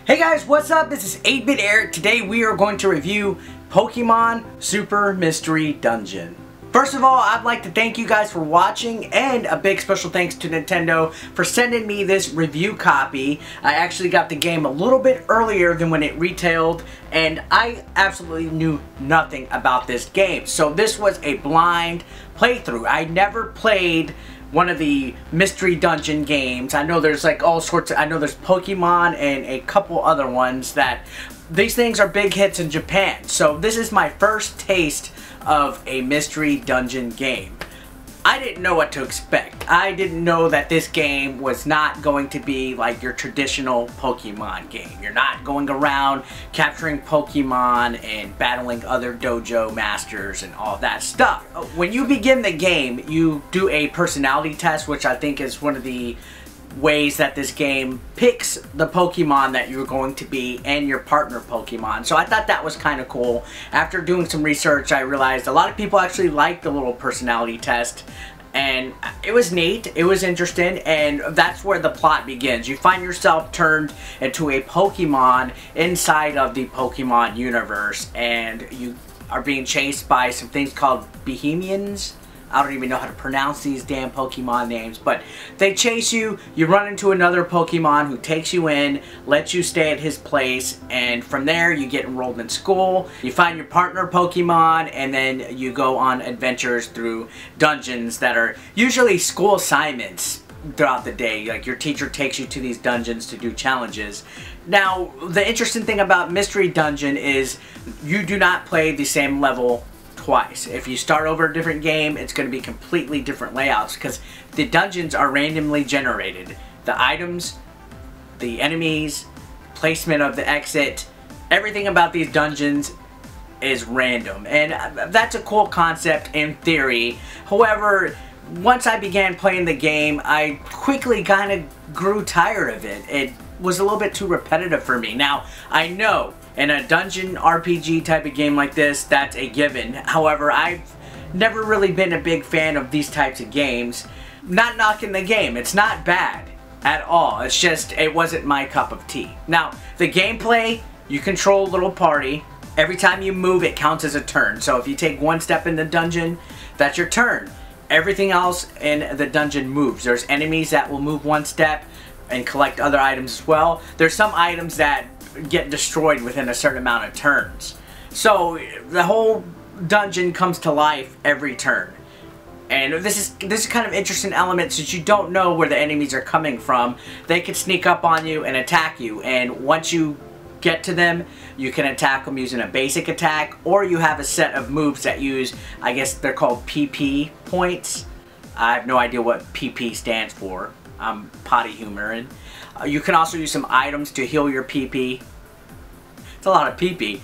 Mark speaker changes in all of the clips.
Speaker 1: Hey guys, what's up? This is 8-Bit Eric. Today we are going to review Pokemon Super Mystery Dungeon. First of all, I'd like to thank you guys for watching, and a big special thanks to Nintendo for sending me this review copy. I actually got the game a little bit earlier than when it retailed, and I absolutely knew nothing about this game. So this was a blind playthrough. I never played one of the Mystery Dungeon games. I know there's like all sorts of, I know there's Pokemon and a couple other ones that, these things are big hits in Japan. So this is my first taste of a Mystery Dungeon game. I didn't know what to expect. I didn't know that this game was not going to be like your traditional Pokemon game. You're not going around capturing Pokemon and battling other dojo masters and all that stuff. When you begin the game, you do a personality test, which I think is one of the ways that this game picks the Pokemon that you're going to be and your partner Pokemon. So I thought that was kind of cool. After doing some research, I realized a lot of people actually like the little personality test, and it was neat, it was interesting, and that's where the plot begins. You find yourself turned into a Pokemon inside of the Pokemon universe, and you are being chased by some things called Bohemians. I don't even know how to pronounce these damn Pokemon names, but they chase you, you run into another Pokemon who takes you in, lets you stay at his place, and from there you get enrolled in school, you find your partner Pokemon, and then you go on adventures through dungeons that are usually school assignments throughout the day. Like your teacher takes you to these dungeons to do challenges. Now, the interesting thing about Mystery Dungeon is you do not play the same level twice. If you start over a different game, it's going to be completely different layouts because the dungeons are randomly generated. The items, the enemies, placement of the exit, everything about these dungeons is random, and that's a cool concept in theory. However, once I began playing the game, I quickly kind of grew tired of it. It was a little bit too repetitive for me. Now, I know in a dungeon RPG type of game like this, that's a given. However, I've never really been a big fan of these types of games. Not knocking the game, it's not bad at all. It's just, it wasn't my cup of tea. Now, the gameplay, you control a little party. Every time you move, it counts as a turn. So if you take one step in the dungeon, that's your turn. Everything else in the dungeon moves. There's enemies that will move one step and collect other items as well. There's some items that get destroyed within a certain amount of turns. So the whole dungeon comes to life every turn. And this is kind of interesting element, since you don't know where the enemies are coming from. They can sneak up on you and attack you, and once you get to them, you can attack them using a basic attack, or you have a set of moves that use, I guess they're called PP points. I have no idea what PP stands for. I'm potty humoring. You can also use some items to heal your PP. It's a lot of PP.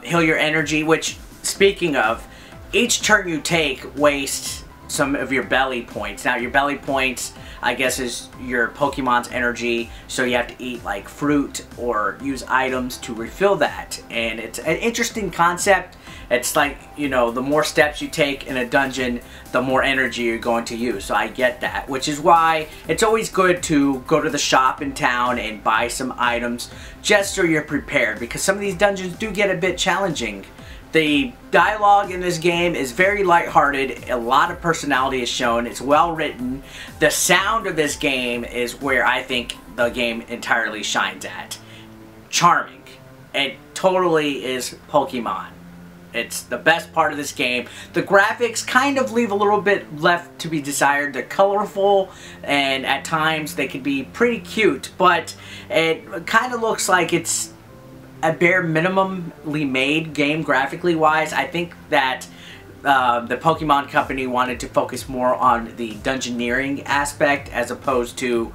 Speaker 1: Heal your energy, which, speaking of, each turn you take wastes some of your belly points. Now, your belly points, I guess, is your Pokemon's energy, so you have to eat like fruit or use items to refill that. And it's an interesting concept. It's like, you know, the more steps you take in a dungeon, the more energy you're going to use. So I get that, which is why it's always good to go to the shop in town and buy some items just so you're prepared, because some of these dungeons do get a bit challenging. The dialogue in this game is very lighthearted. A lot of personality is shown. It's well written. The sound of this game is where I think the game entirely shines at. Charming. It totally is Pokemon. It's the best part of this game. The graphics kind of leave a little bit left to be desired. They're colorful, and at times they can be pretty cute, but it kind of looks like it's a bare minimally made game graphically wise. I think that the Pokemon Company wanted to focus more on the dungeoneering aspect as opposed to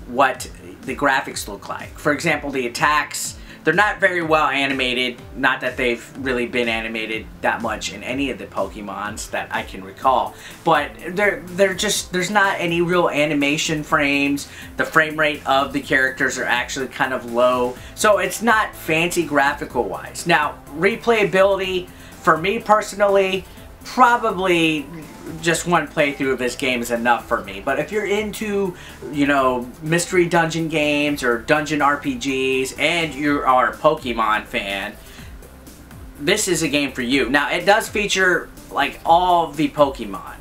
Speaker 1: what the graphics look like. For example, the attacks, they're not very well animated. Not that they've really been animated that much in any of the Pokemons that I can recall, but they're just, there's not any real animation frames. The frame rate of the characters are actually kind of low, so it's not fancy graphical wise. Now, replayability, for me personally, probably just one playthrough of this game is enough for me. But if you're into, you know, mystery dungeon games or dungeon RPGs and you are a Pokemon fan, this is a game for you. Now, it does feature, like, all the Pokemon.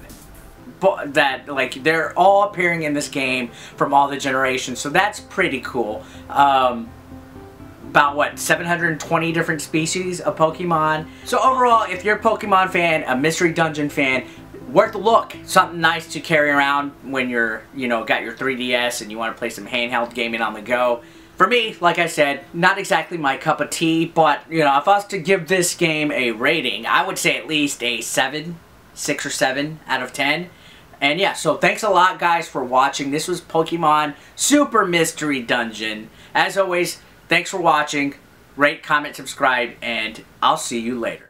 Speaker 1: That, like, they're all appearing in this game from all the generations, so that's pretty cool. About, what, 720 different species of Pokemon. So overall, if you're a Pokemon fan, a Mystery Dungeon fan, worth a look. Something nice to carry around when you're, you know, got your 3DS and you want to play some handheld gaming on the go. For me, like I said, not exactly my cup of tea, but, you know, if I was to give this game a rating, I would say at least a 7, 6 or 7 out of 10. And yeah, so thanks a lot, guys, for watching. This was Pokemon Super Mystery Dungeon. As always, thanks for watching. Rate, comment, subscribe, and I'll see you later.